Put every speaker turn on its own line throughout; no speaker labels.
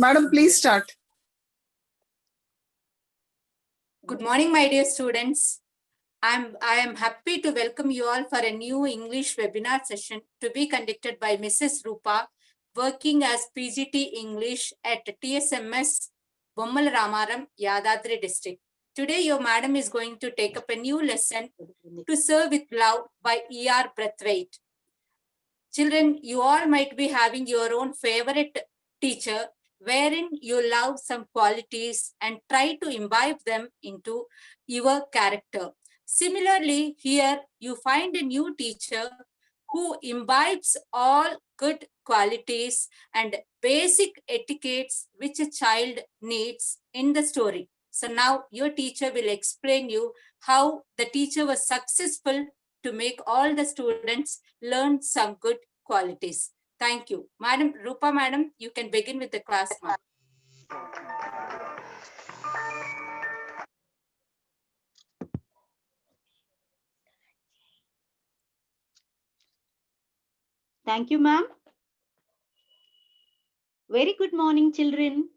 Madam, please start.
Good morning, my dear students. I am happy to welcome you all for a new English webinar session to be conducted by Mrs. Rupa, working as PGT English at TSMS Bommal Ramaram, Yadadri district. Today, your madam is going to take up a new lesson, To Serve with Love by E.R. Brathwaite. Children, you all might be having your own favorite teacher wherein you love some qualities and try to imbibe them into your character. Similarly, here you find a new teacher who imbibes all good qualities and basic etiquettes which a child needs in the story. So now your teacher will explain you how the teacher was successful to make all the students learn some good qualities. Thank you. Madam Rupa, madam, you can begin with the class now.
Thank you, ma'am. Very good morning, children.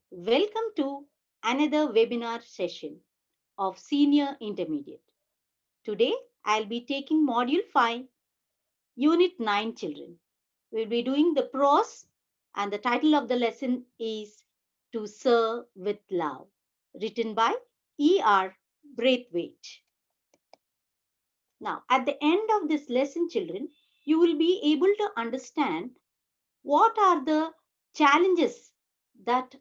Welcome to another webinar session of Senior Intermediate. Today, I'll be taking Module 5, Unit 9, children. We'll be doing the prose, and the title of the lesson is To Serve with Love, written by E.R. Brathwaite. Now, at the end of this lesson, children, you will be able to understand what are the challenges that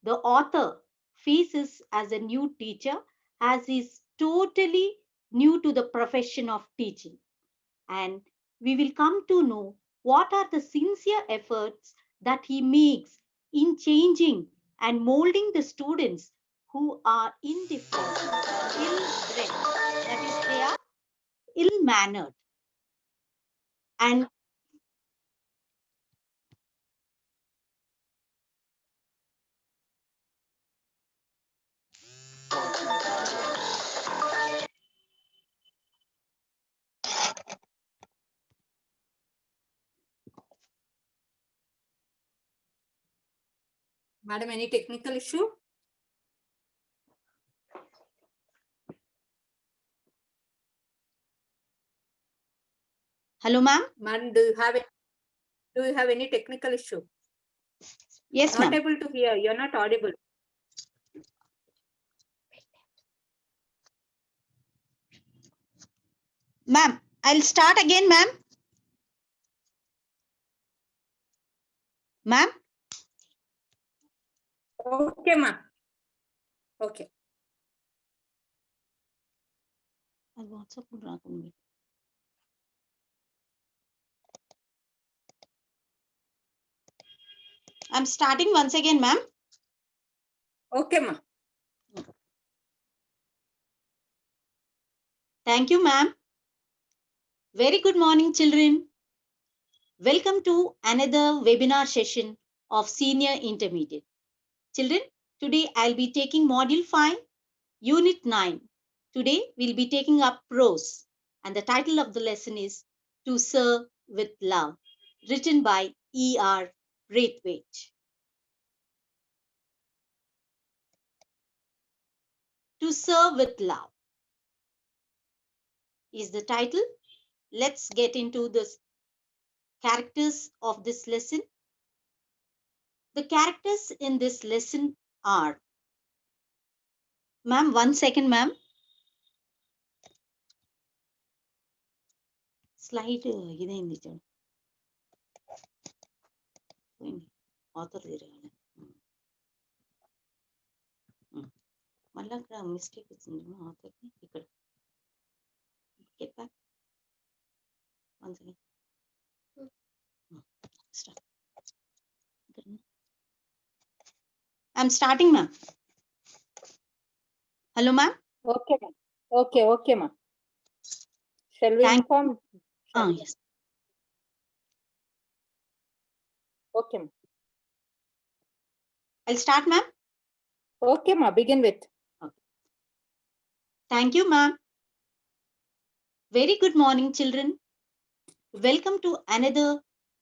the author faces as a new teacher, as he's totally new to the profession of teaching. And we will come to know what are the sincere efforts that he makes in changing and molding the students who are indifferent, ill-bred, that is, they are ill-mannered. And
Madam, any technical issue?
hello, ma'am.
Madam, do you have any technical issue?
Yes,
Not
ma'am.
able to hear. You're not audible.
Ma'am, I'll start again, ma'am. Ma'am?
Okay, ma'am. Okay.
I'm starting once again, ma'am.
Okay, ma'am.
Thank you, ma'am. Very good morning, children. Welcome to another webinar session of Senior Intermediate. Children, today I'll be taking Module 5, Unit 9. Today we'll be taking up prose, and the title of the lesson is To Serve with Love, written by E.R. Brathwaite. To Serve with Love is the title. Let's get into the characters of this lesson. The characters in this lesson are, ma'am, 1 second, ma'am. Slide ఇదైంది చూడండి author తిరగాలి మళ్ళీ అక్కడ mistake వచ్చింది ఆథర్కి ఇక్కడ get back once again. Start. I'm starting, ma'am. Hello, ma'am.
Okay, ma'am. Okay, ma'am. Shall we inform?
Yes.
Okay, ma'am.
I'll start, ma'am.
Okay, ma'am. Begin with.
Okay. Thank you, ma'am. Very good morning, children. Welcome to another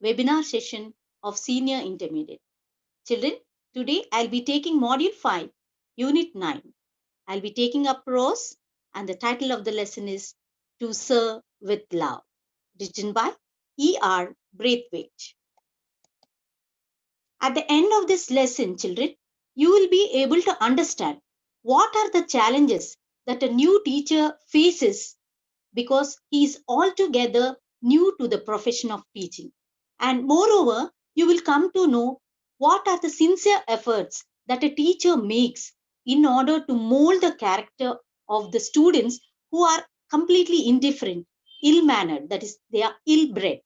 webinar session of Senior Intermediate. Children, today I'll be taking Module 5, Unit 9. I'll be taking up prose, and the title of the lesson is To Serve with Love, written by E.R. Braithwaite. At the end of this lesson, children, you will be able to understand what are the challenges that a new teacher faces because he is altogether new to the profession of teaching. And moreover, you will come to know what are the sincere efforts that a teacher makes in order to mold the character of the students who are completely indifferent, ill mannered, that is, they are ill bred.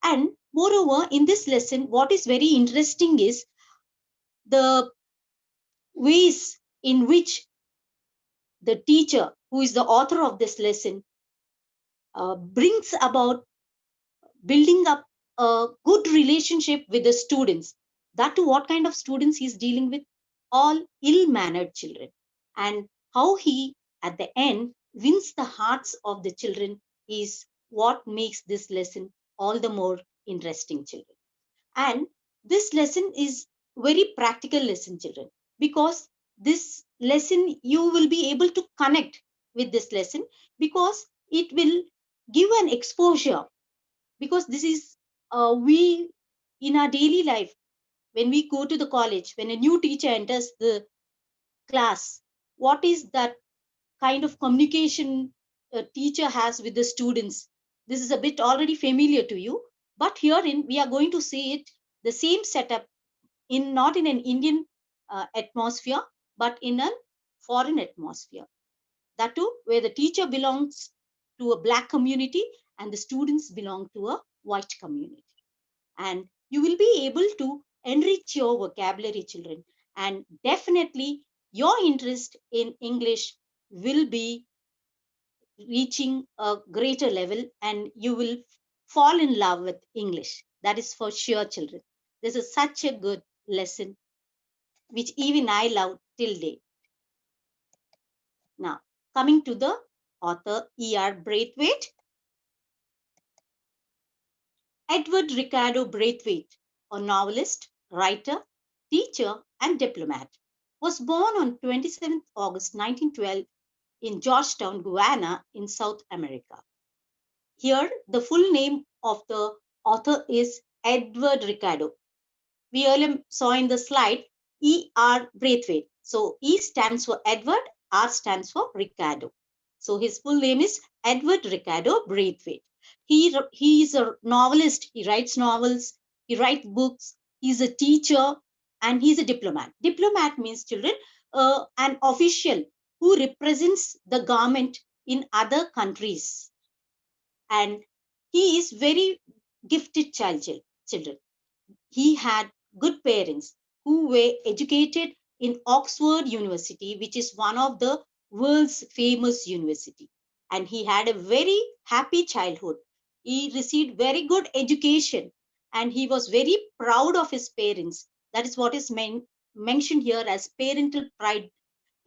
And moreover, in this lesson, what is very interesting is the ways in which the teacher, who is the author of this lesson, brings about building up a good relationship with the students. That to what kind of students he's dealing with? All ill-mannered children. And how he, at the end, wins the hearts of the children is what makes this lesson all the more interesting, children. And this lesson is very practical lesson, children, because this lesson you will be able to connect with this lesson because it will give an exposure, because this is we in our daily life, when we go to the college, when a new teacher enters the class, what is that kind of communication a teacher has with the students? This is a bit already familiar to you, but herein we are going to see it, the same setup, in not in an Indian atmosphere, but in a foreign atmosphere, that too where the teacher belongs to a black community and the students belong to a white community. And you will be able to enrich your vocabulary, children, and definitely your interest in English will be reaching a greater level, and you will fall in love with English, that is for sure, children. This is such a good lesson which even I love till date. Now, coming to the author E.R. Braithwaite. Edward Ricardo Braithwaite, a novelist, writer, teacher, and diplomat, was born on 27th August 1912 in Georgetown, Guyana, in South America. Here, the full name of the author is Edward Ricardo. We earlier saw in the slide E.R. Braithwaite. So E stands for Edward, R stands for Ricardo. So his full name is Edward Ricardo Braithwaite. He is a novelist. He writes novels. He writes books. He's a teacher and he's a diplomat. Diplomat means, children, an official who represents the government in other countries. And he is very gifted children. He had good parents who were educated in Oxford University, which is one of the world's famous university. And he had a very happy childhood. He received very good education and he was very proud of his parents. That is what is mentioned here as parental pride.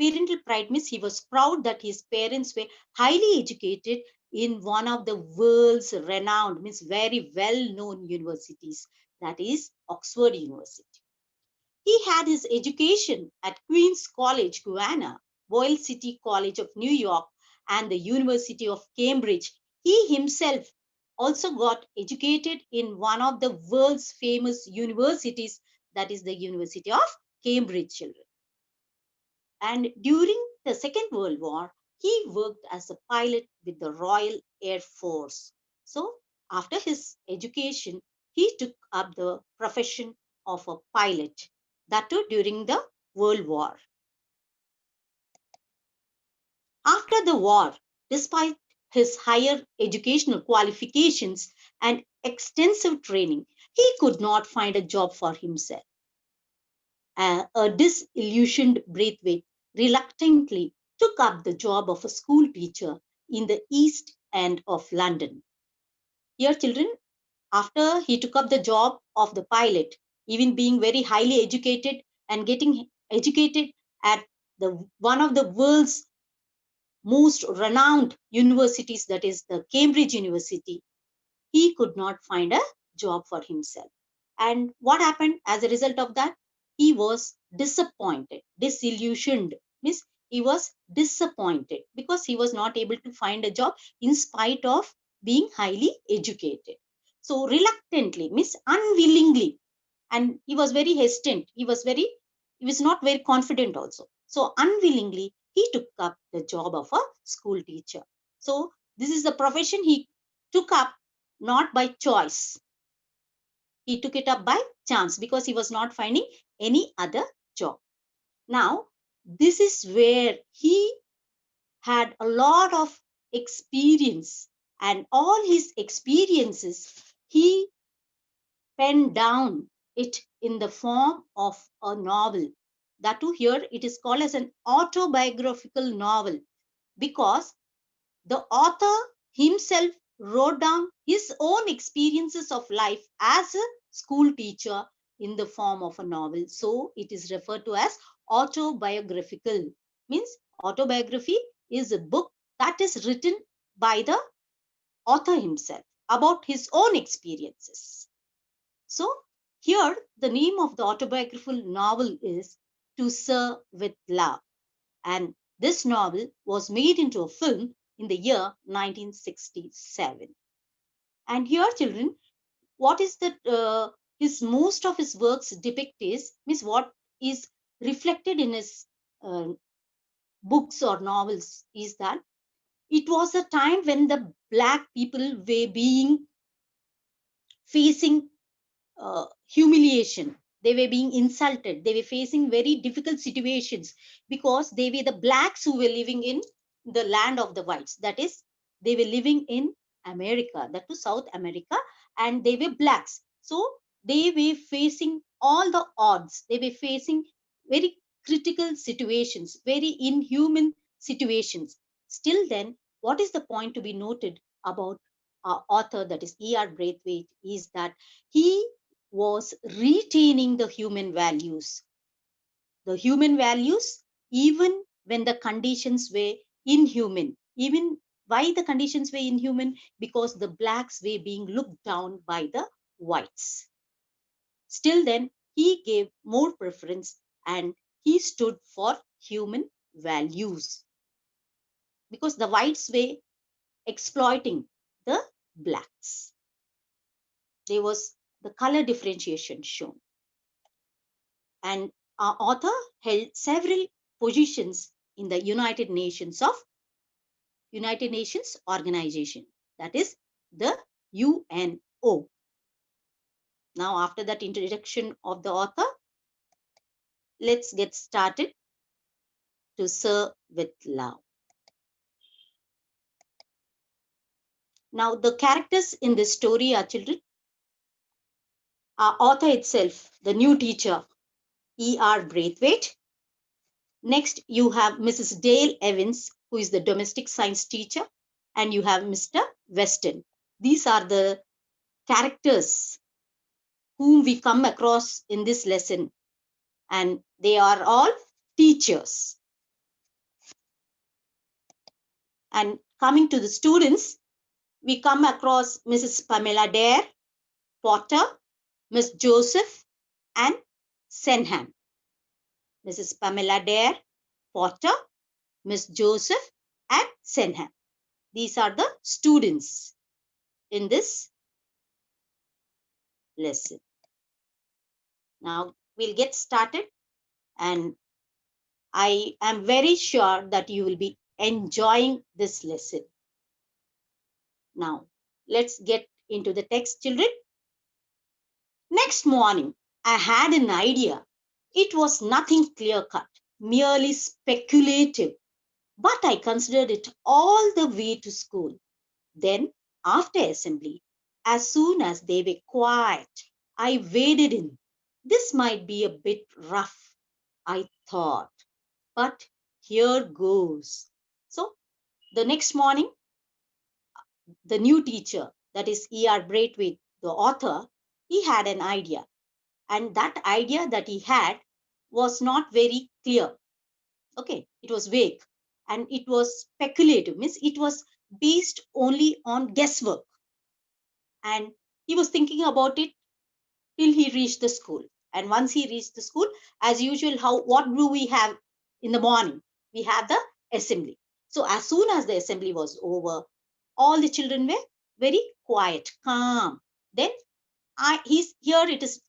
Parental pride means he was proud that his parents were highly educated in one of the world's renowned, means very well known universities, that is Oxford University. He had his education at Queen's College, Guyana, Royal City College of New York, and the University of Cambridge. He himself also got educated in one of the world's famous universities, that is the University of Cambridge, children. And during the Second World War, he worked as a pilot with the Royal Air Force. So, after his education, he took up the profession of a pilot, that too during the World War. After the war, despite his higher educational qualifications and extensive training, he could not find a job for himself. A disillusioned Braithwaite reluctantly took up the job of a school teacher in the East End of London. Here, children, after he took up the job of the pilot, even being very highly educated and getting educated at the one of the world's most renowned universities, that is the Cambridge University, he could not find a job for himself. And what happened as a result of that? he was disappointed, disillusioned. Means he was disappointed because he was not able to find a job in spite of being highly educated. So reluctantly, means unwillingly, and he was very hesitant. He was not very confident also. So unwillingly, he took up the job of a school teacher. So this is the profession he took up not by choice. He took it up by chance because he was not finding any other job. Now, this is where he had a lot of experience, and all his experiences he penned down it in the form of a novel. That too, here it is called as an autobiographical novel because the author himself wrote down his own experiences of life as a school teacher in the form of a novel. So it is referred to as autobiographical. Means autobiography is a book that is written by the author himself about his own experiences. So here the name of the autobiographical novel is To Sir with Love, and this novel was made into a film in the year 1967. And here, children, what is that his most of his works depict is means what is reflected in his uh, books or novels is that it was a time when the black people were being facing humiliation. They were being insulted. They were facing very difficult situations because they were the blacks who were living in the land of the whites. That is, they were living in America, that was South America, and they were blacks. So they were facing all the odds. They were facing very critical situations, very inhuman situations. Still, then, what is the point to be noted about our author, that is E.R. Braithwaite, is that he was retaining the human values, even when the conditions were inhuman. Even why the conditions were inhuman? Because the blacks were being looked down by the whites. Still, then, he gave more preference and he stood for human values because the whites were exploiting the blacks. There was the color differentiation shown. And our author held several positions in the United Nations organization, that is the UNO. Now, after that introduction of the author, let's get started to Sir with Love. Now, the characters in this story are children. Our author itself, the new teacher, E.R. Braithwaite. Next, you have Mrs. Dale Evans, who is the domestic science teacher, and you have Mr. Weston. These are the characters whom we come across in this lesson, and they are all teachers. And coming to the students, we come across Mrs. Pamela Dare, Potter, Miss Joseph, and Senham. Mrs. Pamela Dare, Potter, Miss Joseph, and Senham. These are the students in this lesson. Now we'll get started, and I am very sure that you will be enjoying this lesson. Now let's get into the text, children. Next morning, I had an idea. It was nothing clear cut, merely speculative, but I considered it all the way to school. Then, after assembly, as soon as they were quiet, I waded in. This might be a bit rough, I thought, but here goes. So, the next morning, the new teacher, that is E.R. Braithwaite, the author, he had an idea. And that idea that he had was not very clear. Okay, it was vague and it was speculative, means it was based only on guesswork. And he was thinking about it till he reached the school. And once he reached the school, as usual, what do we have in the morning? We have the assembly. So as soon as the assembly was over, all the children were very quiet, calm. Then he's here. It is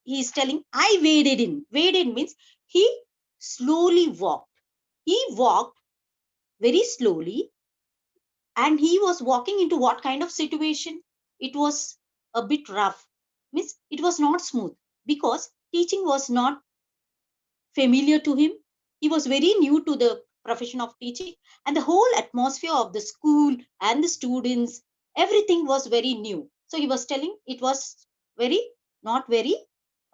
he's telling, I waded in. Waded means he slowly walked. He walked very slowly, and he was walking into what kind of situation? It was a bit rough, means it was not smooth, because teaching was not familiar to him. He was very new to the profession of teaching, and the whole atmosphere of the school and the students, everything was very new. So he was telling it was very not very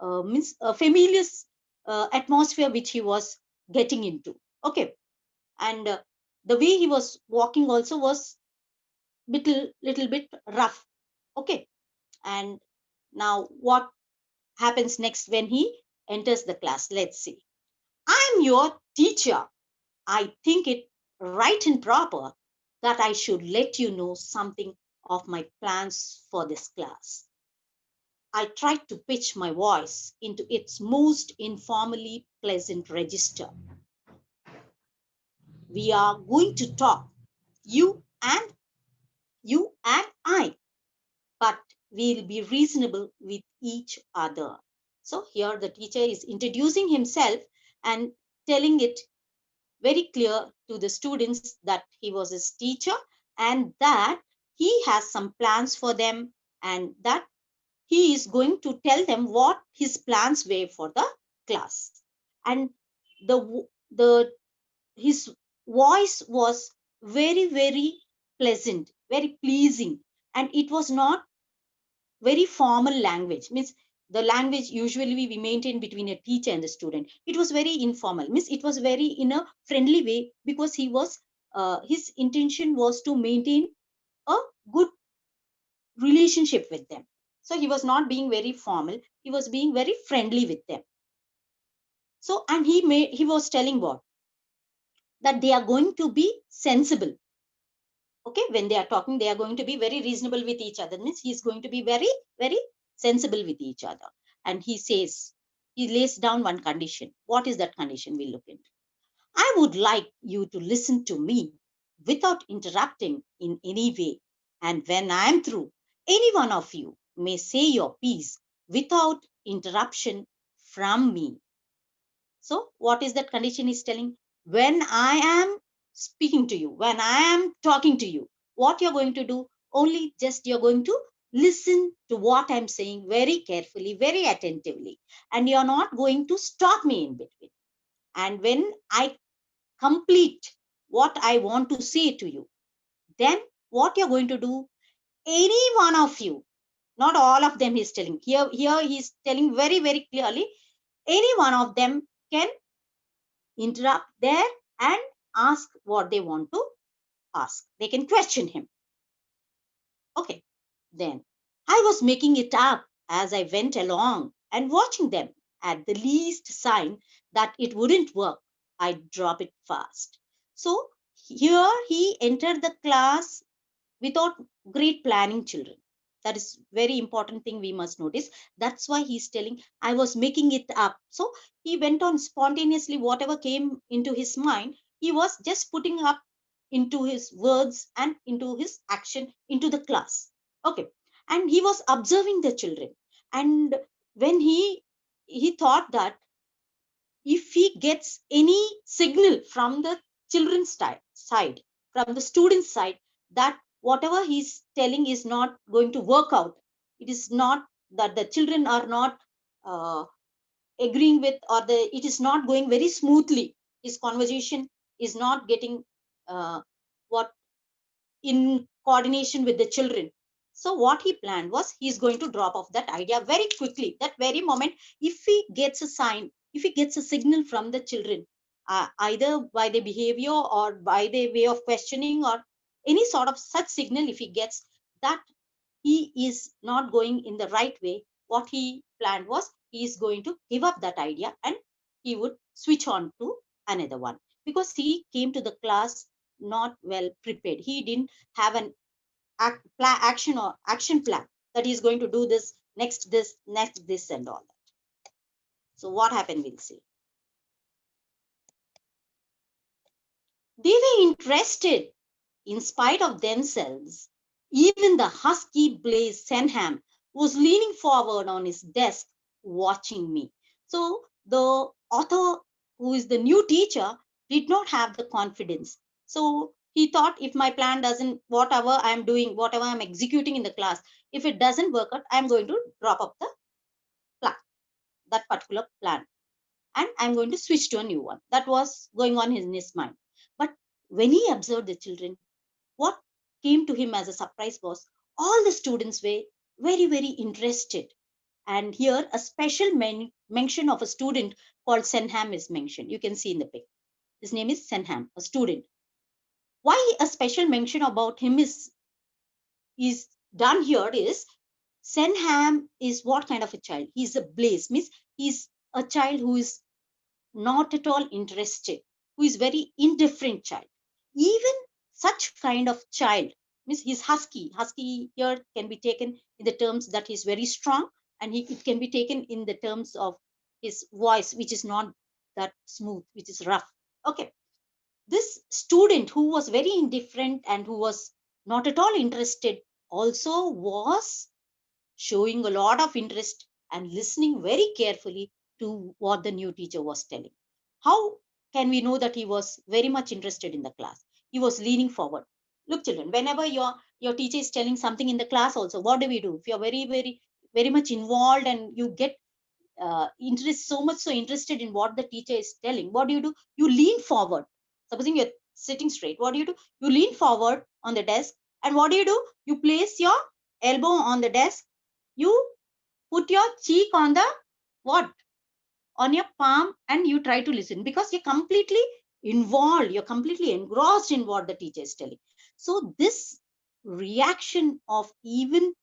means a familiar atmosphere which he was getting into. Okay, and the way he was walking also was little bit rough. Okay, and now what happens next when he enters the class? Let's see. I'm your teacher. I think it right and proper that I should let you know something of my plans for this class. I tried to pitch my voice into its most informally pleasant register. We are going to talk, you and I, but we'll be reasonable with each other. So here the teacher is introducing himself and telling it very clear to the students that he was his teacher, and that he has some plans for them, and that he is going to tell them what his plans were for the class. And the his voice was very pleasant, very pleasing, and it was not very formal language, means the language usually we maintain between a teacher and the student. It was very informal, means it was very in a friendly way, because he was his intention was to maintain a good relationship with them. So he was not being very formal, he was being very friendly with them. So, and he was telling what, that they are going to be sensible. Okay, when they are talking, they are going to be very reasonable with each other, means he's going to be very sensible with each other. And he says, he lays down one condition. What is that condition? We'll look into. I would like you to listen to me without interrupting in any way, and when I am through, any one of you may say your piece without interruption from me. So, what is that condition is telling? When I am speaking to you, when I am talking to you, what you're going to do? Only just you're going to listen to what I'm saying very carefully, very attentively, and you're not going to stop me in between. And when I complete what I want to say to you, then what you're going to do? Any one of you, not all of them, he's telling. Here he's telling very clearly, any one of them can interrupt there and ask what they want to ask. They can question him. Okay. Then I was making it up as I went along and watching them. At the least sign that it wouldn't work, I'd drop it fast. So here he entered the class without great planning, children. That is very important thing we must notice. That's why he's telling, I was making it up. So he went on spontaneously, whatever came into his mind, he was just putting up into his words and into his action into the class. Okay. And he was observing the children, and when he thought that if he gets any signal from the children's side, from the student's side, that whatever he's telling is not going to work out, it is not that the children are not uh, agreeing with, or it is not going very smoothly, his conversation is not getting uh, what in coordination with the children. So what he planned was, he's going to drop off that idea very quickly, that very moment. If he gets a sign, if he gets a signal from the children, either by the behavior or by the way of questioning, or any sort of such signal, if he gets that he is not going in the right way, what he planned was, he is going to give up that idea and he would switch on to another one, because he came to the class not well prepared. He didn't have an action plan, that he's going to do this next, this next, this, and all that. So what happened, we'll see. They were interested in spite of themselves. Even the husky Blaze Senham was leaning forward on his desk, watching me. So the author, who is the new teacher, did not have the confidence. So he thought, if my plan doesn't, whatever I'm doing, whatever I'm executing in the class, if it doesn't work out, I'm going to drop up the plan, that particular plan, and I'm going to switch to a new one. That was going on in his mind. But when he observed the children, what came to him as a surprise was all the students were very, very interested. And here a special mention of a student called Senham is mentioned. You can see in the pic. His name is Senham, a student. Why a special mention about him is done here is Senham is what kind of a child? He's a blaze, means he's a child who is not at all interested, who is very indifferent child. Even such kind of child, means he's husky. Husky here can be taken in the terms that he's very strong, and it can be taken in the terms of his voice, which is not that smooth, which is rough. Okay. This student who was very indifferent and who was not at all interested also was showing a lot of interest and listening very carefully to what the new teacher was telling. How can we know that he was very much interested in the class? He was leaning forward. Look, children, whenever your teacher is telling something in the class, also, what do we do? If you're very, very, very much involved and you get so much so interested in what the teacher is telling, what do? You lean forward. Supposing you're sitting straight, what do? You lean forward on the desk, and what do? You place your elbow on the desk, you put your cheek on the what, on your palm, and you try to listen, because you're completely involved, you're completely engrossed in what the teacher is telling. So this reaction of even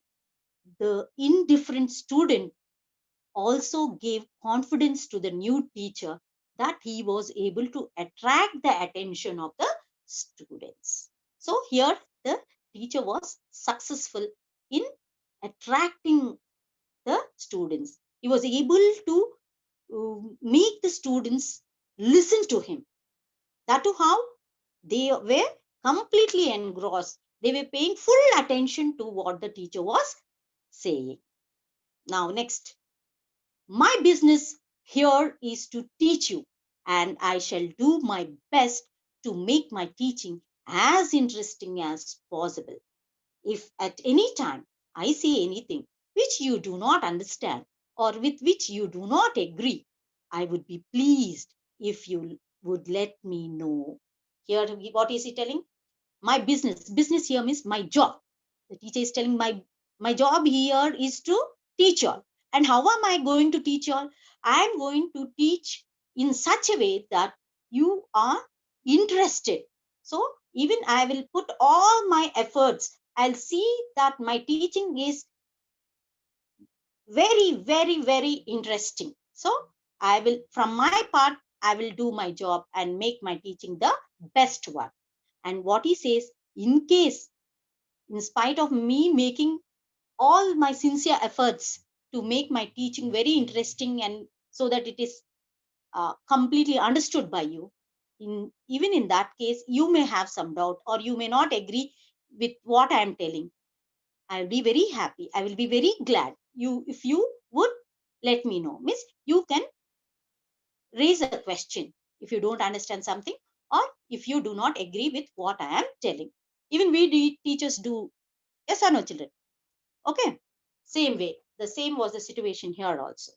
the indifferent student also gave confidence to the new teacher, that he was able to attract the attention of the students. So here the teacher was successful in attracting the students. He was able to make the students listen to him. That too, how they were completely engrossed. They were paying full attention to what the teacher was saying. Now, next, my business here is to teach you, and I shall do my best to make my teaching as interesting as possible. If at any time I say anything which you do not understand or with which you do not agree, I would be pleased if you would let me know. Here, what is he telling? My business here means my job. The teacher is telling, my job here is to teach you all. And how am I going to teach you all? I am going to teach in such a way that you are interested. So even I will put all my efforts. I'll see that my teaching is very, very, very interesting. So I will, from my part, I will do my job and make my teaching the best one. And what he says, in case, in spite of me making all my sincere efforts to make my teaching very interesting, and so that it is completely understood by you, even in that case, you may have some doubt or you may not agree with what I am telling. I'll be very happy. I will be very glad if you would let me know. Miss, you can raise a question if you don't understand something, or if you do not agree with what I am telling. Even we teachers do. Yes or no, children? Okay. Same way. The same was the situation here also.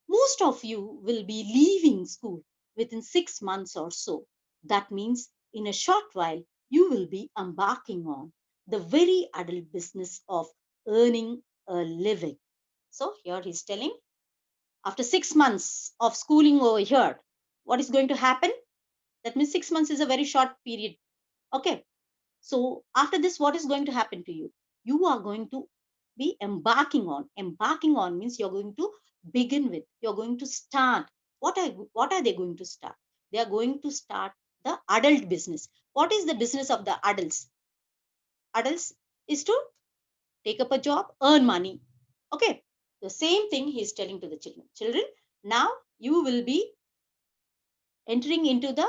Most of you will be leaving school within 6 months or so. That means in a short while, you will be embarking on the very adult business of earning a living. So here he's telling, after 6 months of schooling over here, what is going to happen? That means 6 months is a very short period. Okay. So after this, what is going to happen to you? You are going to be embarking on. Embarking on means you're going to begin with. You're going to start. What are they going to start? They are going to start the adult business. What is the business of the adults? Adults is to take up a job, earn money. Okay. The same thing he's telling to the children. Children, Now you will be entering into the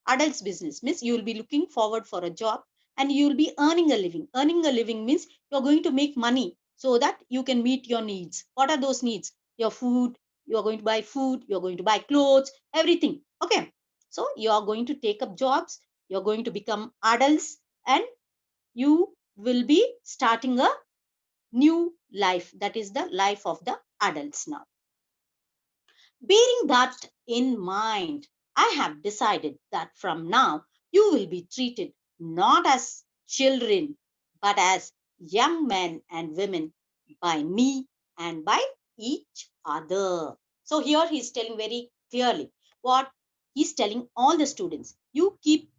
adults business, means you will be looking forward for a job and you will be earning a living. Earning a living means you're going to make money so that you can meet your needs. What are those needs? Your food, you're going to buy food, you're going to buy clothes, everything. Okay, so you are going to take up jobs, you're going to become adults, and you will be starting a new life, that is the life of the adults. Now, bearing that in mind, I have decided that from now you will be treated not as children but as young men and women by me and by each other. So here he is telling very clearly what he's telling all the students. You keep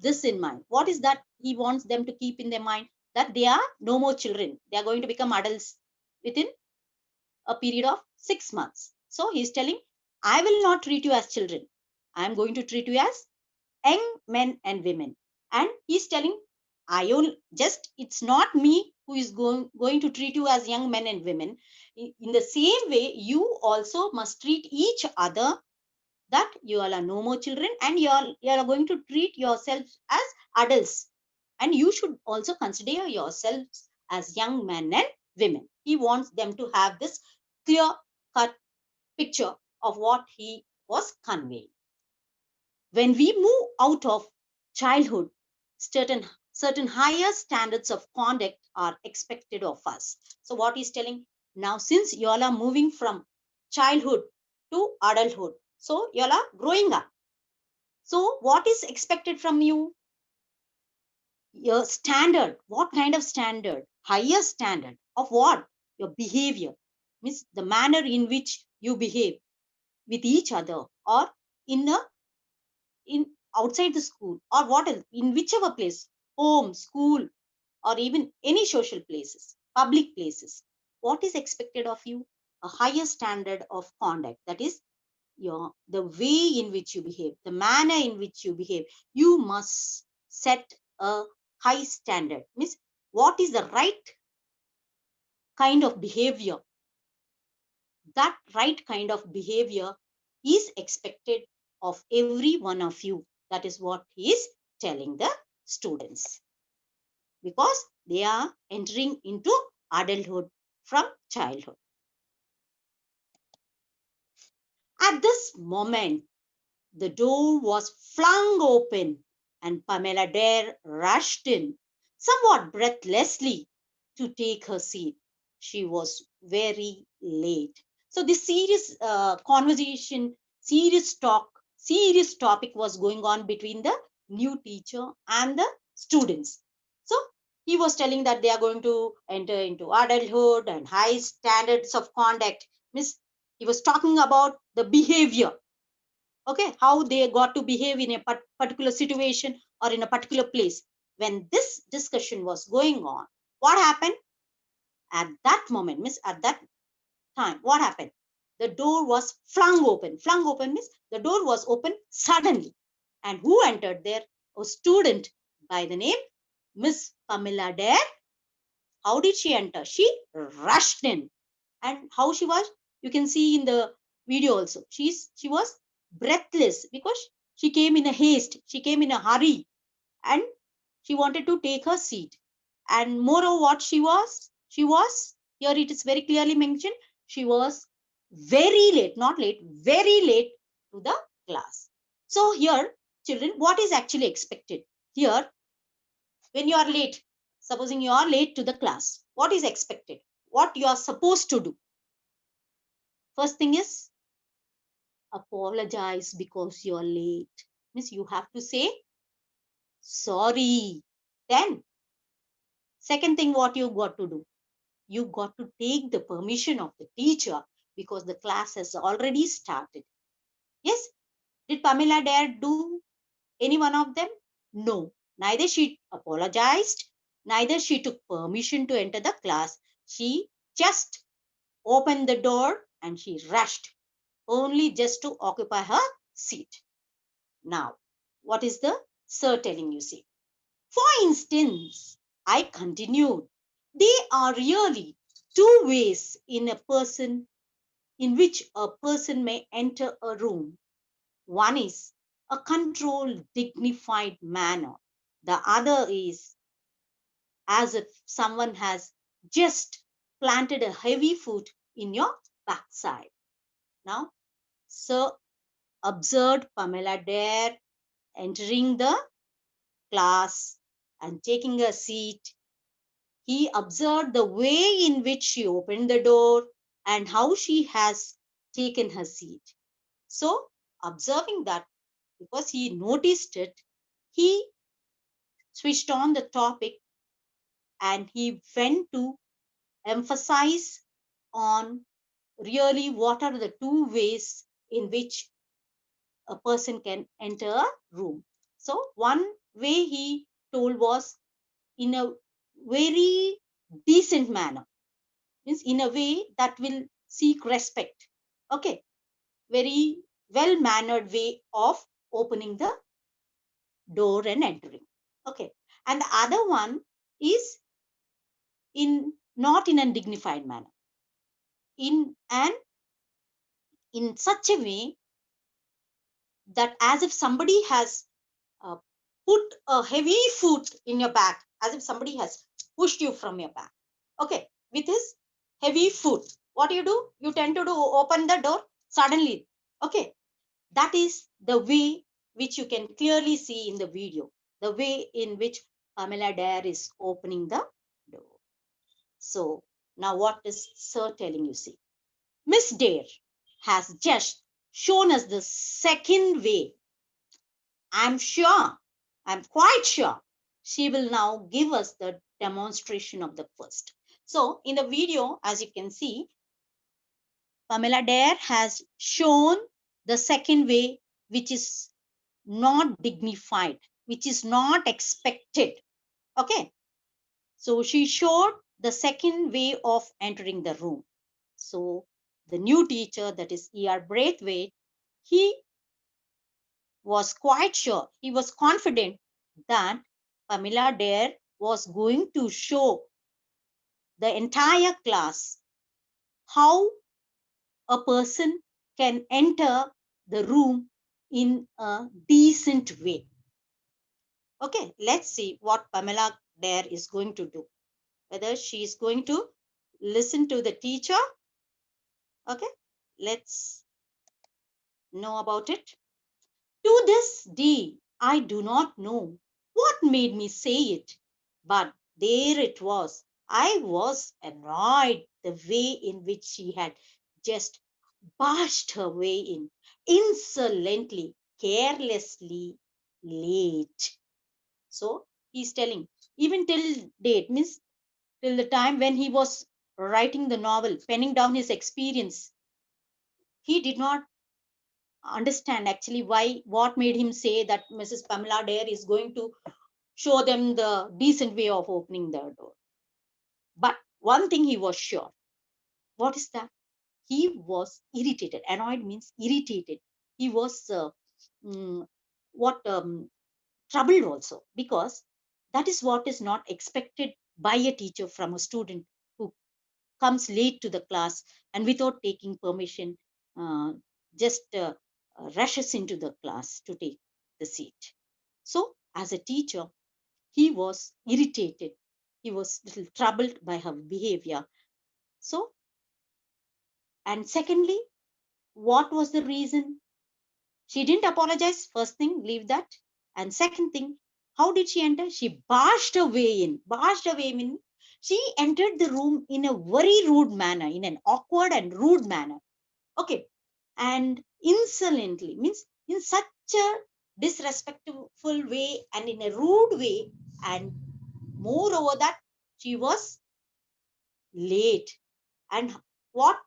this in mind. What is that he wants them to keep in their mind? That they are no more children. They are going to become adults within a period of 6 months. So he's telling, I will not treat you as children. I am going to treat you as young men and women. And he's telling, I only just it's not me who is going to treat you as young men and women. In the same way, you also must treat each other, that you all are no more children and you are going to treat yourselves as adults, and you should also consider yourselves as young men and women. He wants them to have this clear cut picture of what he was conveying. When we move out of childhood, certain higher standards of conduct are expected of us. So what he's telling, now since you all are moving from childhood to adulthood, so you all are growing up, so what is expected from you? Your standard. What kind of standard? Higher standard of what? Your behavior. Means the manner in which you behave with each other, or in a in outside the school, or what else, in whichever place, home, school, or even any social places, public places. What is expected of you? A higher standard of conduct. That is the way in which you behave, the manner in which you behave. You must set a high standard. Means what is the right kind of behavior? That right kind of behavior is expected of every one of you. That is what he is telling the students, because they are entering into adulthood from childhood. At this moment, the door was flung open and Pamela Dare rushed in, somewhat breathlessly, to take her seat. She was very late. So this serious conversation, serious talk, serious topic was going on between the new teacher and the students. So he was telling that they are going to enter into adulthood and high standards of conduct. Miss, he was talking about the behavior, okay, how they got to behave in a particular situation or in a particular place. When this discussion was going on, what happened at that moment? Means at that time, what happened? The door was flung open. Flung open means the door was open suddenly, and who entered there? A student by the name Miss Pamela Dare. How did she enter? She rushed in. And how she was, you can see in the video also, she was breathless, because she came in a haste, she came in a hurry, and she wanted to take her seat. And moreover, what she was here, it is very clearly mentioned, she was very late, not late, very late to the class. So here, children, what is actually expected here? When you are late, supposing you are late to the class, what is expected, what you are supposed to do? First thing is apologize because you're late. Means you have to say sorry. Then, second thing, what you got to do? You got to take the permission of the teacher, because the class has already started. Yes, did Pamela Dare do any one of them? No. Neither she apologized, neither she took permission to enter the class. She just opened the door and she rushed, only just to occupy her seat. Now, what is the sir telling you? See, for instance, I continued, there are really two ways in which a person may enter a room. One is a controlled, dignified manner. The other is as if someone has just planted a heavy foot in your backside. Now, Sir observed Pamela Dare entering the class and taking a seat. He observed the way in which she opened the door and how she has taken her seat. So, observing that, because he noticed it, he switched on the topic and he went to emphasize on really what are the two ways in which a person can enter a room. So, one way he told was in a very decent manner, means in a way that will seek respect. Okay, very well mannered way of opening the door and entering. Okay, and the other one is in not in a dignified manner, in such a way that as if somebody has uh, put a heavy foot in your back, as if somebody has pushed you from your back. Okay, with his heavy foot, what do? You tend to do open the door suddenly. Okay, that is the way which you can clearly see in the video, the way in which Pamela Dare is opening the door. So now what is Sir telling you? See, Miss Dare has just shown us the second way. I'm sure, I'm quite sure she will now give us the demonstration of the first. So in the video, as you can see, Pamela Dare has shown the second way, which is not dignified, which is not expected. Okay. So she showed the second way of entering the room. So the new teacher, that is E.R. Braithwaite, he was quite sure, he was confident that Pamela Dare was going to show the entire class how a person can enter the room in a decent way. Okay, let's see what Pamela Dare is going to do. Whether she is going to listen to the teacher. Okay, let's know about it. To this day, I do not know what made me say it, but there it was. I was annoyed the way in which she had just barged her way in, insolently, carelessly, late. So he's telling, even till date, means till the time when he was writing the novel, penning down his experience, he did not understand actually why, what made him say that Mrs. Pamela Dare is going to show them the decent way of opening the door. But one thing he was sure. What is that? He was irritated. Annoyed means irritated. He was mm, what troubled also, because that is what is not expected by a teacher from a student who comes late to the class and without taking permission uh, just rushes into the class to take the seat. So as a teacher, he was irritated, he was little troubled by her behavior. So, and secondly, what was the reason? She didn't apologize. First thing, leave that. And second thing, how did she enter? She barged her way in. Barged her way in. She entered the room in a very rude manner, in an awkward and rude manner. Okay. And insolently, means in such a disrespectful way and in a rude way. And moreover, that she was late. And what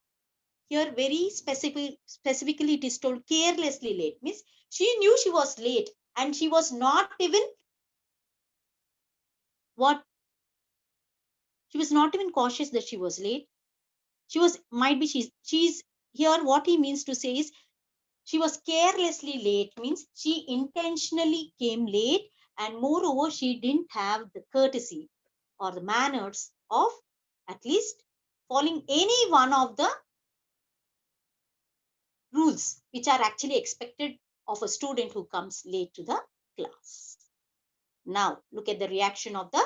here very specifically it is told carelessly late, means she knew she was late and she was not even what she was not even cautious that she was late. She was, might be, she's here, what he means to say is she was carelessly late, means she intentionally came late, and moreover she didn't have the courtesy or the manners of at least following any one of the rules which are actually expected of a student who comes late to the class. Now, look at the reaction of the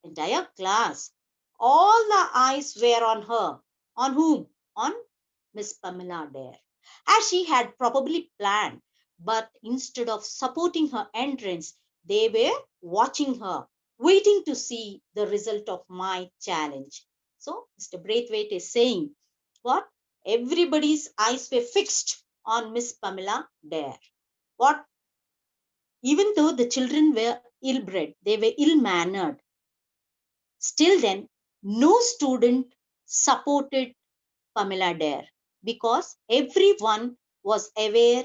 entire class. All the eyes were on her. On whom? On Miss Pamela Dare, as she had probably planned. But instead of supporting her entrance, they were watching her, waiting to see the result of my challenge. So, Mr. Braithwaite is saying, what? Everybody's eyes were fixed on Miss Pamela Dare. What? Even though the children were ill bred, they were ill mannered, still then, no student supported Pamela Dare because everyone was aware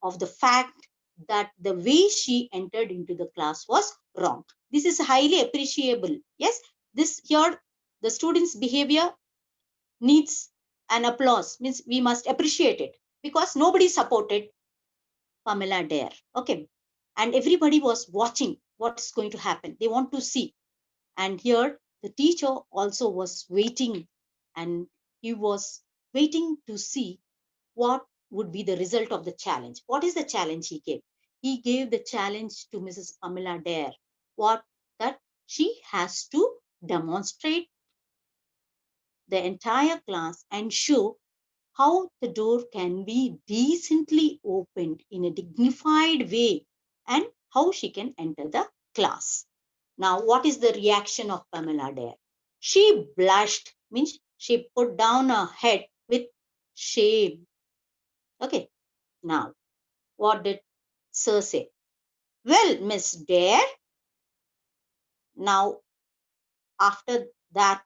of the fact that the way she entered into the class was wrong. This is highly appreciable. Yes, this here the students' behavior needs an applause, means we must appreciate it because nobody supported Pamela Dare. Okay. And everybody was watching what's going to happen. They want to see. And here the teacher also was waiting, and he was waiting to see what would be the result of the challenge. What is the challenge he gave? He gave the challenge to Mrs. Pamela Dare. What? That she has to demonstrate the entire class and show how the door can be decently opened in a dignified way and how she can enter the class. Now, what is the reaction of Pamela Dare? She blushed, means she put down her head with shame. Okay, now what did Sir say? Well, Miss Dare, now after that,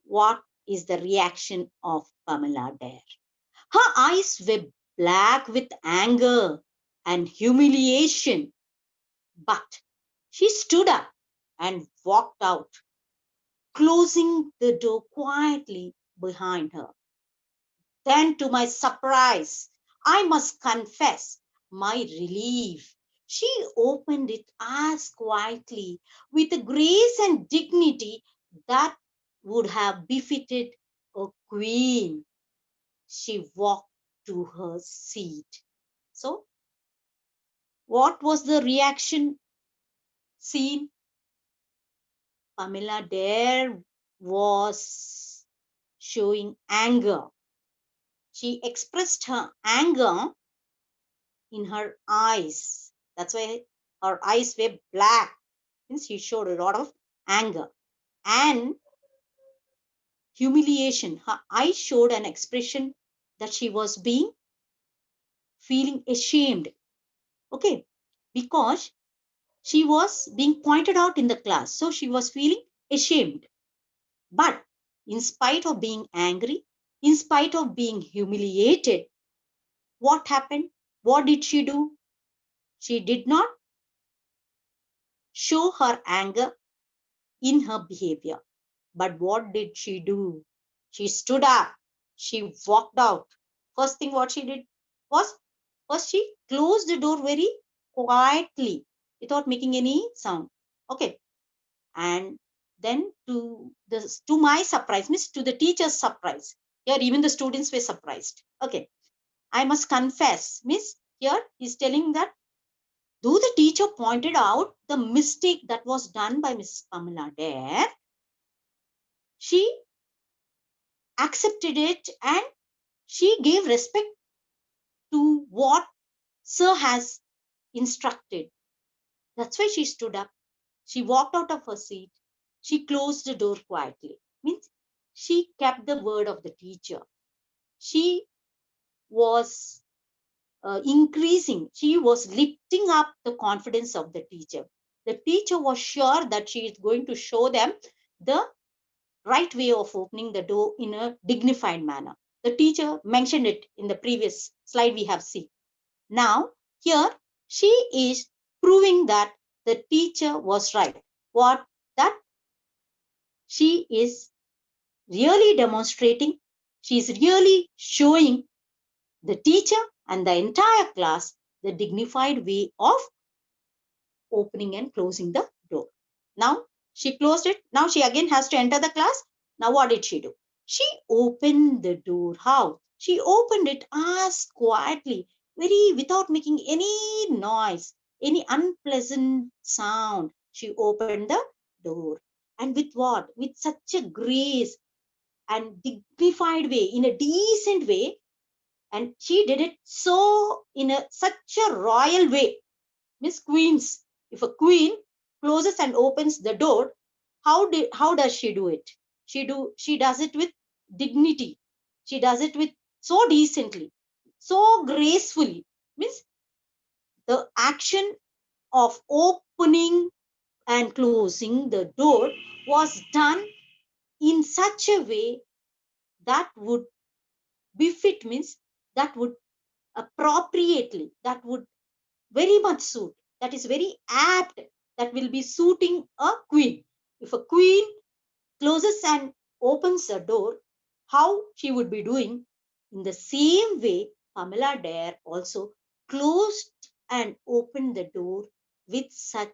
what is the reaction of Pamela Dare? Her eyes were black with anger and humiliation, but she stood up and walked out, closing the door quietly behind her. Then, to my surprise, I must confess my relief, she opened it as quietly, with a grace and dignity that would have befitted a queen. She walked to her seat. So, what was the reaction seen? Pamela Dare was showing anger. She expressed her anger in her eyes. That's why her eyes were black. Means she showed a lot of anger and humiliation. Her eyes showed an expression that she was feeling ashamed. Okay, because she was being pointed out in the class, so she was feeling ashamed. But in spite of being angry, in spite of being humiliated, what happened? What did she do? She did not show her anger in her behavior. But what did she do? She stood up. She walked out. First thing what she did was, first she closed the door very quietly without making any sound. Okay. And then to my surprise, means to the teacher's surprise, here even the students were surprised. Okay. I must confess, miss, here he's telling that though the teacher pointed out the mistake that was done by Mrs. Pamela Dare, she accepted it and she gave respect to what Sir has instructed. That's why she stood up. She walked out of her seat. She closed the door quietly. Means she kept the word of the teacher. She was increasing, she was lifting up the confidence of the teacher. The teacher was sure that she is going to show them the right way of opening the door in a dignified manner. The teacher mentioned it in the previous slide we have seen. Now, here she is proving that the teacher was right. What? That she is really demonstrating, she is really showing the teacher and the entire class the dignified way of opening and closing the door. Now she closed it. Now she again has to enter the class. Now what did she do? She opened the door. How? She opened it as quietly, very without making any noise, any unpleasant sound. She opened the door. And with what? With such a grace and dignified way, in a decent way. And she did it so in a such a royal way. Miss Queens, if a queen closes and opens the door, how does she do it? She does it with dignity. She does it with so decently, so gracefully. Means the action of opening and closing the door was done in such a way that would befit, means that would appropriately, that would very much suit, that is very apt, that will be suiting a queen. If a queen closes and opens a door, how she would be doing? In the same way, Pamela Dare also closed and opened the door with such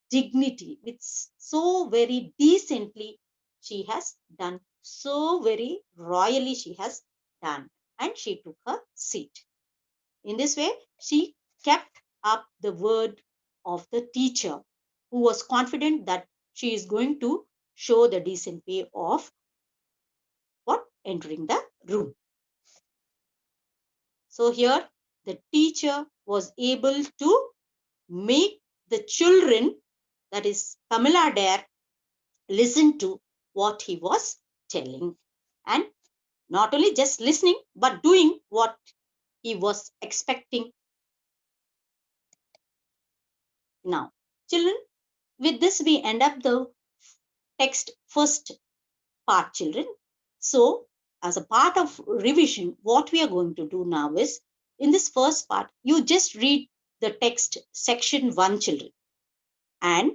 dignity, with so very decently she has done, so very royally she has done, and she took her seat. In this way, she kept up the word of the teacher, who was confident that she is going to show the decent way of what? Entering the room. So here, the teacher was able to make the children, that is Pamela Dare, listen to what he was telling. And not only just listening, but doing what he was expecting. Now, children, with this, we end up the text first part, children. So, as a part of revision, what we are going to do now is, in this first part, you just read the text section 1, children. And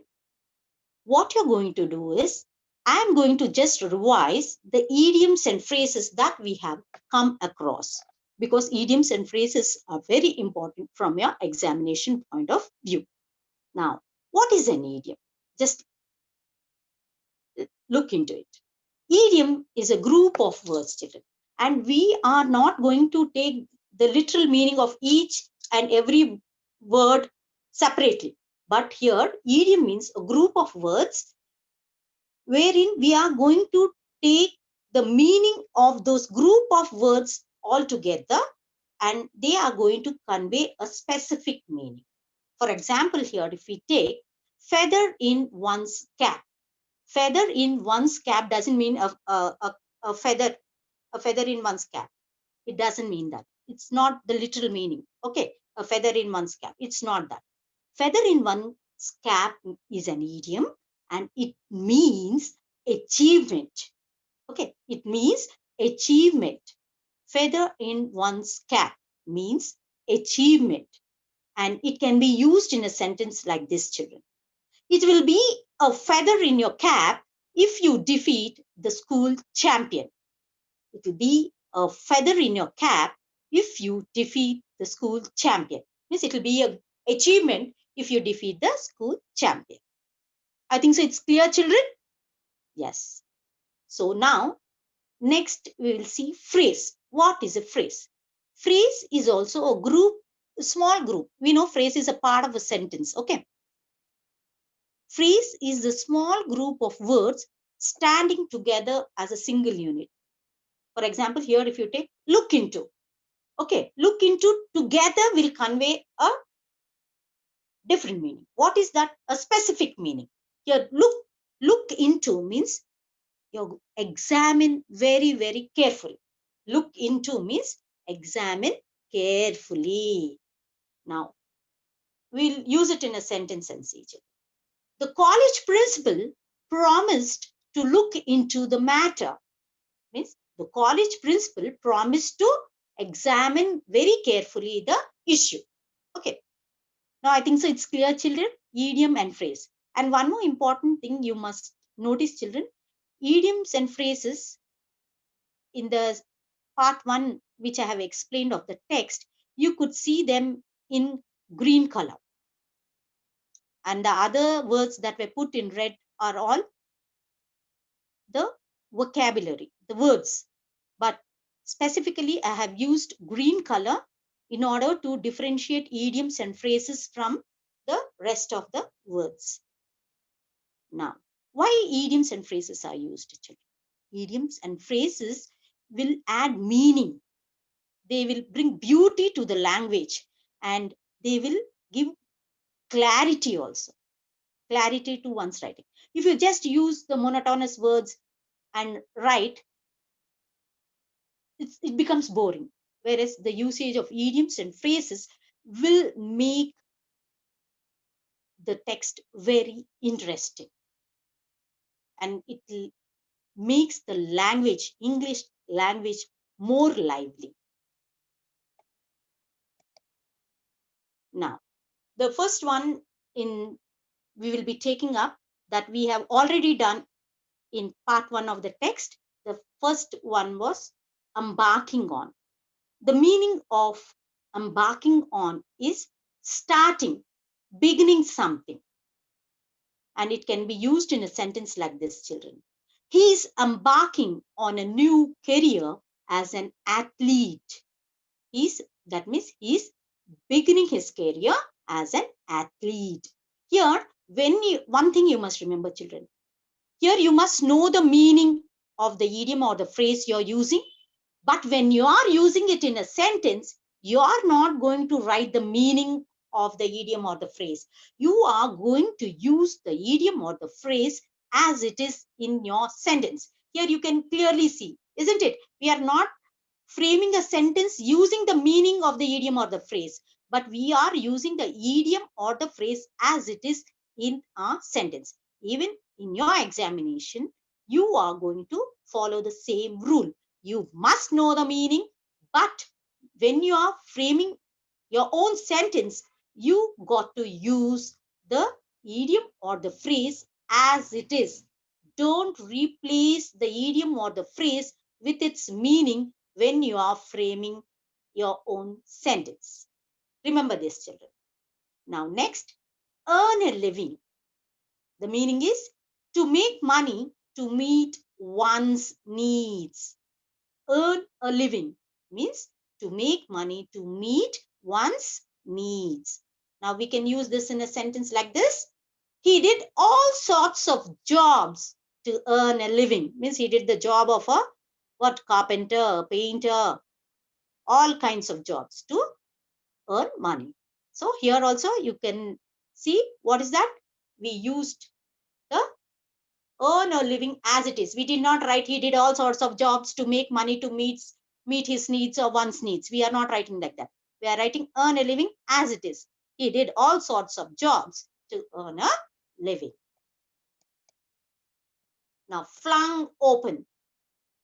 what you're going to do is, I'm going to just revise the idioms and phrases that we have come across, because idioms and phrases are very important from your examination point of view. Now, what is an idiom? Just look into it. Idiom is a group of words, children, and we are not going to take the literal meaning of each and every word separately. But here, idiom means a group of words wherein we are going to take the meaning of those group of words all together, and they are going to convey a specific meaning. For example, here, if we take feather in one's cap, feather in one's cap doesn't mean a feather, a feather in one's cap. It doesn't mean that. It's not the literal meaning. Okay, a feather in one's cap. It's not that. Feather in one's cap is an idiom, and it means achievement. Okay, it means achievement. Feather in one's cap means achievement, and it can be used in a sentence like this, children. It will be a feather in your cap if you defeat the school champion. It will be a feather in your cap if you defeat the school champion. Means it will be an achievement if you defeat the school champion. I think so. It's clear, children? Yes. So now, next we will see phrase. What is a phrase? Phrase is also a group, a small group. We know phrase is a part of a sentence. Okay. Phrase is a small group of words standing together as a single unit. For example, here if you take look into. Okay, look into together will convey a different meaning. What is that? A specific meaning. Here, look into means you examine very, very carefully. Look into means examine carefully. Now, we'll use it in a sentence and see it. The college principal promised to look into the matter. Means the college principal promised to examine very carefully the issue. Okay. Now I think so it's clear, children, idiom and phrase. And one more important thing you must notice, children, idioms and phrases in the part 1, which I have explained of the text, you could see them in green color. And the other words that were put in red are all the vocabulary, the words. But Specifically, I have used green color in order to differentiate idioms and phrases from the rest of the words. Now, why idioms and phrases are used, children? Idioms and phrases will add meaning. They will bring beauty to the language, and they will give clarity also. Clarity to one's writing. If you just use the monotonous words and write, it becomes boring. Whereas the usage of idioms and phrases will make the text very interesting, and it makes the language, English language, more lively. Now, the first one in we will be taking up that we have already done in part 1 of the text. The first one was embarking on. The meaning of embarking on is starting, beginning something. And it can be used in a sentence like this, children. He is embarking on a new career as an athlete. That means he's beginning his career as an athlete. Here, one thing you must remember, children. Here you must know the meaning of the idiom or the phrase you're using. But when you are using it in a sentence, you are not going to write the meaning of the idiom or the phrase. You are going to use the idiom or the phrase as it is in your sentence. Here you can clearly see, isn't it? We are not framing a sentence using the meaning of the idiom or the phrase, but we are using the idiom or the phrase as it is in a sentence. Even in your examination, you are going to follow the same rule. You must know the meaning, but when you are framing your own sentence, you got to use the idiom or the phrase as it is. Don't replace the idiom or the phrase with its meaning when you are framing your own sentence. Remember this, children. Now, next, earn a living. The meaning is to make money to meet one's needs. Earn a living means to make money to meet one's needs. Now, we can use this in a sentence like this. He did all sorts of jobs to earn a living. Means he did the job of a carpenter, painter, all kinds of jobs to earn money. So here also you can see what is that? We used the earn a living as it is. We did not write he did all sorts of jobs to make money to meet his needs or one's needs. We are not writing like that. We are writing earn a living as it is. He did all sorts of jobs to earn a living. Now, flung open.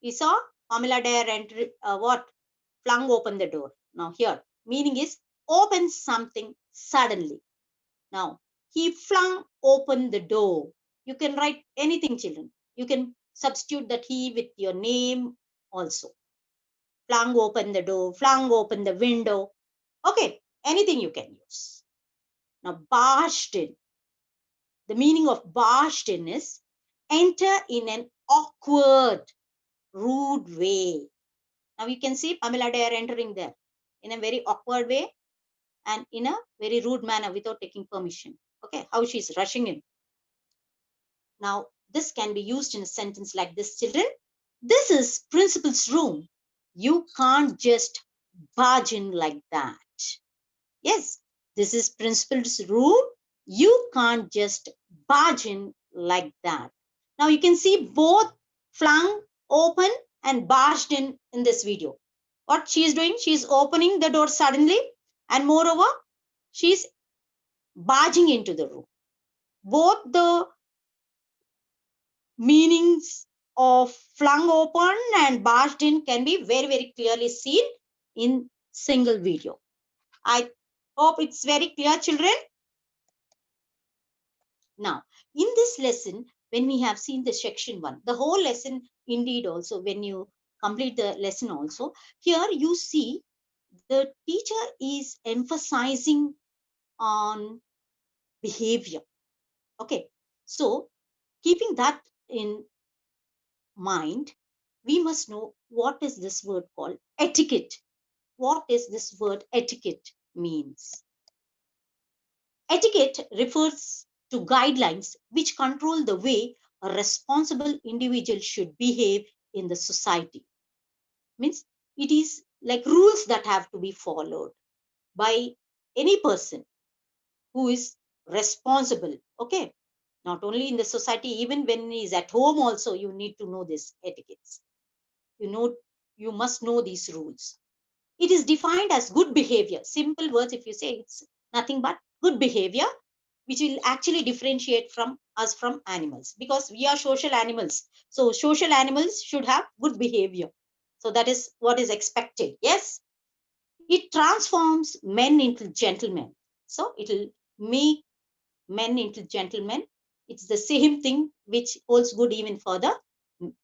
We saw Pamela Dare enter flung open the door. Now here, meaning is open something suddenly. Now, he flung open the door. You can write anything, children. You can substitute that he with your name also. Flung open the door, flung open the window. Okay, anything you can use. Now, barged in. The meaning of barged in is enter in an awkward, rude way. Now you can see Pamela Dare entering there in a very awkward way and in a very rude manner without taking permission. Okay, how she's rushing in. Now, this can be used in a sentence like this, children. This is principal's room. You can't just barge in like that. Yes, this is principal's room. You can't just barge in like that. Now, you can see both flung open and barged in this video. What she is doing? She is opening the door suddenly, and moreover, she is barging into the room. Both the meanings of flung open and barged in can be very, very clearly seen in single video. I hope it's very clear, children. Now, in this lesson, when we have seen the section 1, the whole lesson indeed also, when you complete the lesson also, here you see the teacher is emphasizing on behavior. Okay, so keeping that in mind, we must know what is this word called? Etiquette. What is this word etiquette means? Etiquette refers to guidelines which control the way a responsible individual should behave in the society. Means it is like rules that have to be followed by any person who is responsible. Okay, not only in the society, even when he is at home also, you need to know this etiquettes. You know, you must know these rules. It is defined as good behavior. Simple words, if you say, it's nothing but good behavior, which will actually differentiate from us from animals, because we are social animals. So social animals should have good behavior. So that is what is expected. Yes, it transforms men into gentlemen. So it will make men into gentlemen. It's the same thing which holds good even for the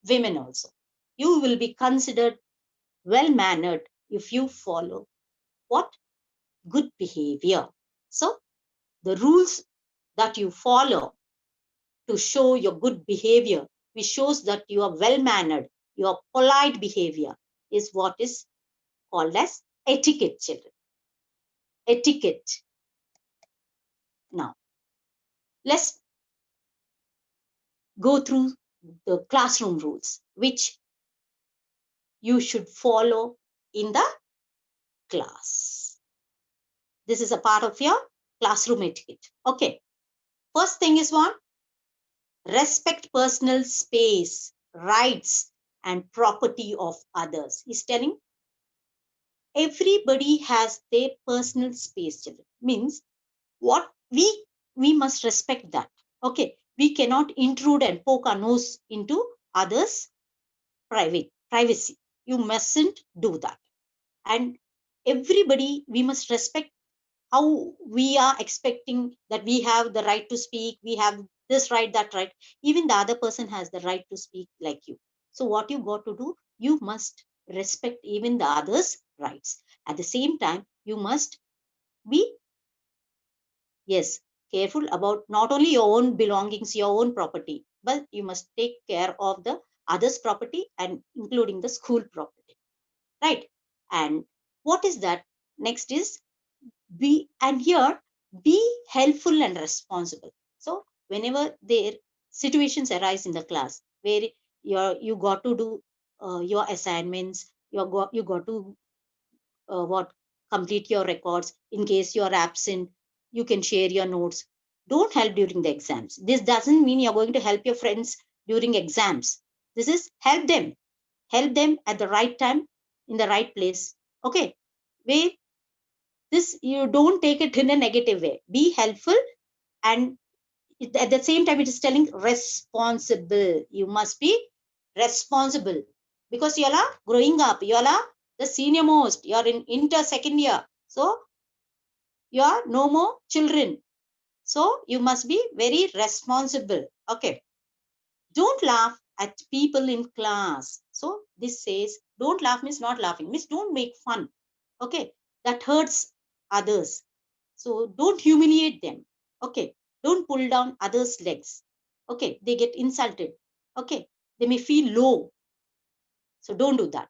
women also. You will be considered well mannered if you follow what? Good behavior. So the rules that you follow to show your good behavior, which shows that you are well mannered, your polite behavior, is what is called as etiquette, children. Etiquette. Now, let's go through the classroom rules, which you should follow in the class. This is a part of your classroom etiquette. Okay. First thing is one, respect personal space, rights, and property of others. He's telling everybody has their personal space, children. Means what we must respect that. Okay. We cannot intrude and poke our nose into others' privacy. You mustn't do that. And everybody, we must respect how we are expecting that we have the right to speak, we have this right, that right. Even the other person has the right to speak like you. So what you got to do, you must respect even the others rights. At the same time, you must be, yes, careful about not only your own belongings, your own property, but you must take care of the others property, and including the school property, right? And what is that? Next is be, and here, be helpful and responsible. So whenever there situations arise in the class where you got to do your assignments, you got to what complete your records. In case you are absent, you can share your notes. Don't help during the exams. This doesn't mean you're going to help your friends during exams. This is help them at the right time, in the right place. Okay, where this, you don't take it in a negative way. Be helpful, and at the same time, it is telling responsible. You must be responsible, because you all are growing up. You all are the senior most. You are in inter second year. So you are no more children. So you must be very responsible. Okay. Don't laugh at people in class. So this says don't laugh means not laughing, means don't make fun. Okay. That hurts others. So don't humiliate them. Okay. Don't pull down others' legs. Okay. They get insulted. Okay. They may feel low. So don't do that.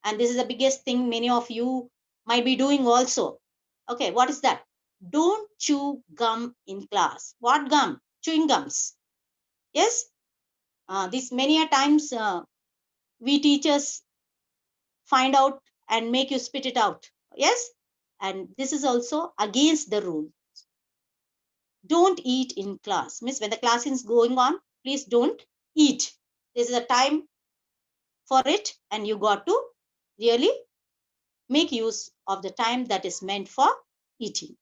And this is the biggest thing many of you might be doing also. Okay. What is that? Don't chew gum in class. What gum? Chewing gums. Yes. This many a times we teachers find out and make you spit it out. Yes. And this is also against the rule. Don't eat in class. Means when the class is going on, please don't eat. This is a time for it, and you got to really make use of the time that is meant for eating.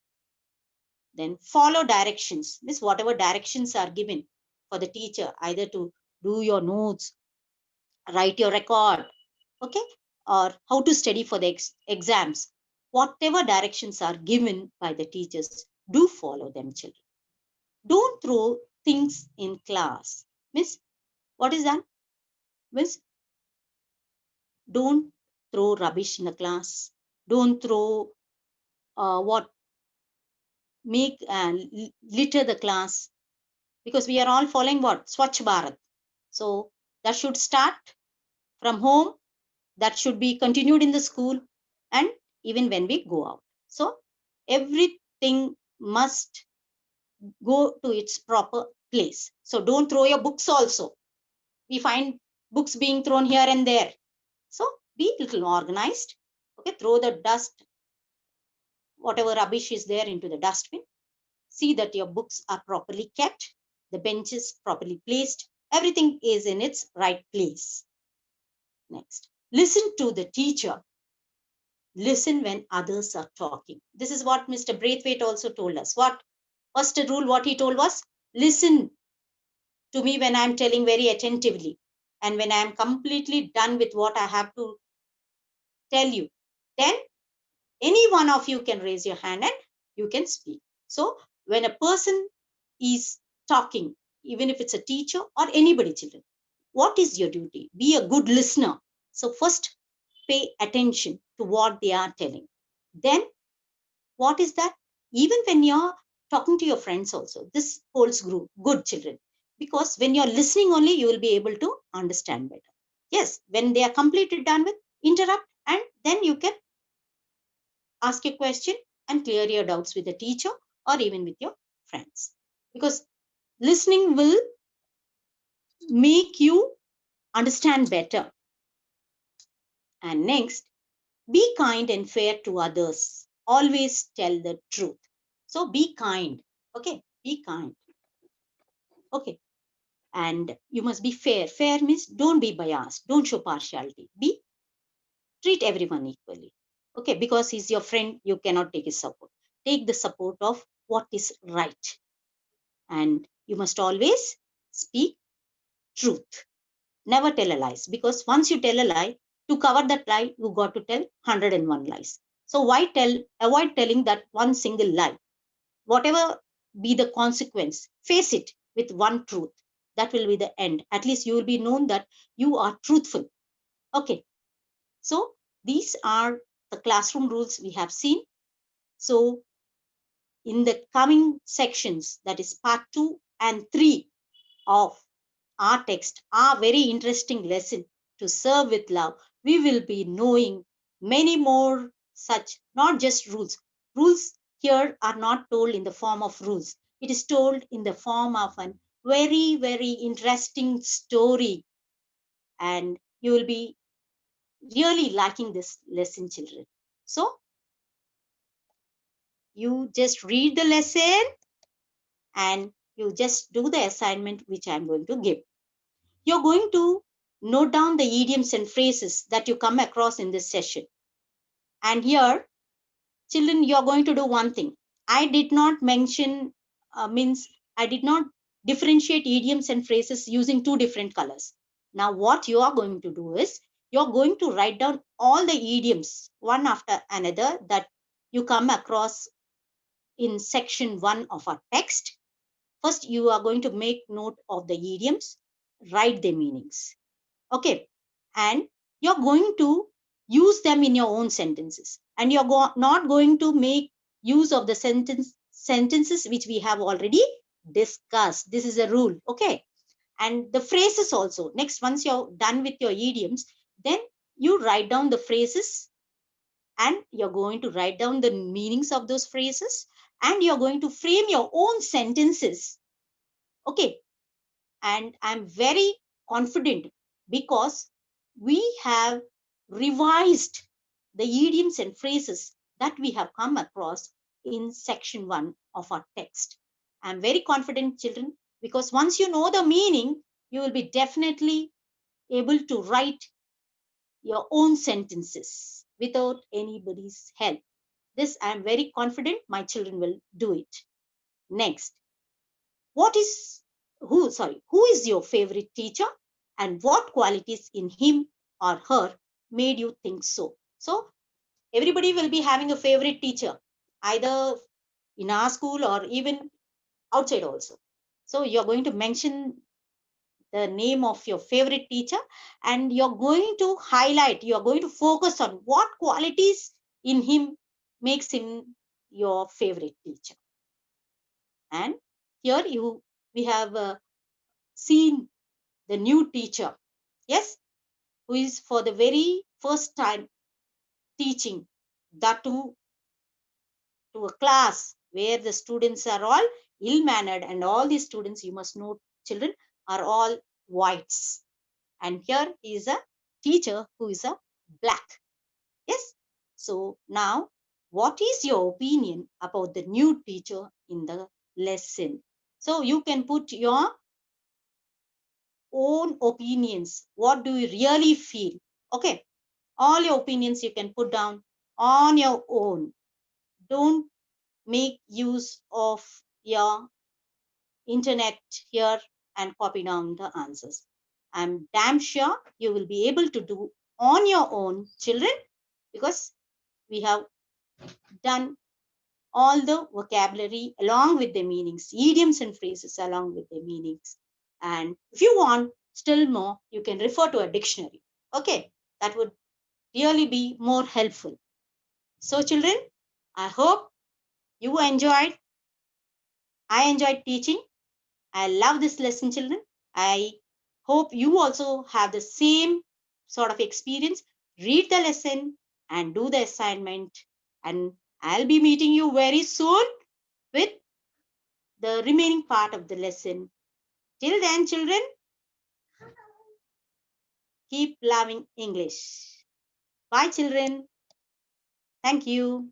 Then follow directions. Means whatever directions are given for the teacher, either to do your notes, write your record, okay, or how to study for the exams. Whatever directions are given by the teachers, do follow them, children. Don't throw things in class. Miss, what is that? Miss, don't throw rubbish in the class. Don't throw what make litter the class, because we are all following what? Swachh Bharat. So that should start from home, that should be continued in the school and even when we go out. So everything must go to its proper place. So don't throw your books also. We find books being thrown here and there. So be little organized. Okay, throw the dust, whatever rubbish is there, into the dustbin. See that your books are properly kept, the benches properly placed, everything is in its right place. Next, listen to the teacher. Listen when others are talking. This is what Mr. Braithwaite also told us. What first rule, what he told was, listen to me when I'm telling very attentively. And when I'm completely done with what I have to tell you, then any one of you can raise your hand and you can speak. So when a person is talking, even if it's a teacher or anybody, children, what is your duty? Be a good listener. So first, pay attention to what they are telling. Then what is that? Even when you're talking to your friends also, this holds good, children, because when you're listening only, you will be able to understand better. Yes, when they are completely done with, interrupt, and then you can ask a question and clear your doubts with the teacher or even with your friends, because listening will make you understand better. And next, be kind and fair to others. Always tell the truth. So be kind. Okay, be kind. Okay, and you must be fair. Fair means don't be biased, don't show partiality. Be treat everyone equally. Okay, because he's your friend, you cannot take his support. Take the support of what is right. And you must always speak truth. Never tell a lies, because once you tell a lie, to cover that lie, you got to tell 101 lies. So why avoid telling that one single lie? Whatever be the consequence, face it with one truth. That will be the end. At least you will be known that you are truthful. Okay. So these are the classroom rules we have seen. So in the coming sections, that is part 2 and 3 of our text, our very interesting lesson, to serve with love, we will be knowing many more such, not just rules. Rules here are not told in the form of rules. It is told in the form of a very, very interesting story. And you will be really liking this lesson, children. So you just read the lesson and you just do the assignment which I'm going to give. You're going to note down the idioms and phrases that you come across in this session. And here, children, you're going to do one thing. I did not mention, I did not differentiate idioms and phrases using two different colors. Now, what you are going to do is, you're going to write down all the idioms, one after another, that you come across in section 1 of our text. First, you are going to make note of the idioms, write their meanings. Okay, and you're going to use them in your own sentences, and you're not going to make use of the sentences which we have already discussed. This is a rule. Okay, and the phrases also. Next, once you're done with your idioms, then you write down the phrases, and you're going to write down the meanings of those phrases, and you're going to frame your own sentences. Okay, and I'm very confident, because we have revised the idioms and phrases that we have come across in section 1 of our text. I'm very confident, children, because once you know the meaning, you will be definitely able to write your own sentences without anybody's help. This I'm very confident my children will do it. Next, what is who is your favorite teacher, and what qualities in him or her made you think so? So everybody will be having a favorite teacher, either in our school or even outside also. So you're going to mention the name of your favorite teacher, and you're going to highlight, you're going to focus on what qualities in him makes him your favorite teacher. And here we have seen the new teacher, yes, who is for the very first time teaching, that too to a class where the students are all ill-mannered, and all these students, you must know, children, are all whites. And here is a teacher who is a black. Yes. So now, what is your opinion about the new teacher in the lesson? So you can put your own opinions. What do you really feel? Okay. All your opinions you can put down on your own. Don't make use of your internet here and copy down the answers. I'm damn sure you will be able to do on your own, children, because we have done all the vocabulary along with the meanings, idioms and phrases along with the meanings. And if you want still more, you can refer to a dictionary. Okay, that would really be more helpful. So, children, I hope you enjoyed. I enjoyed teaching. I love this lesson, children. I hope you also have the same sort of experience. Read the lesson and do the assignment. And I'll be meeting you very soon with the remaining part of the lesson. Till then, children, keep loving English. Bye, children. Thank you.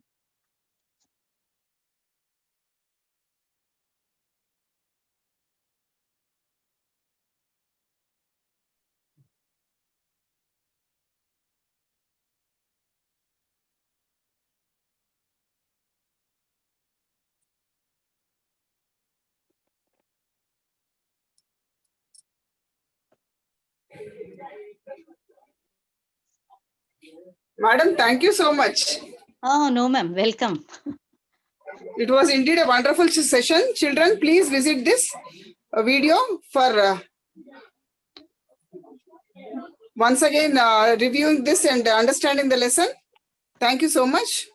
Madam, thank you so much.
Oh, no, ma'am. Welcome.
It was indeed a wonderful session. Children, please visit this video for once again reviewing this and understanding the lesson. Thank you so much.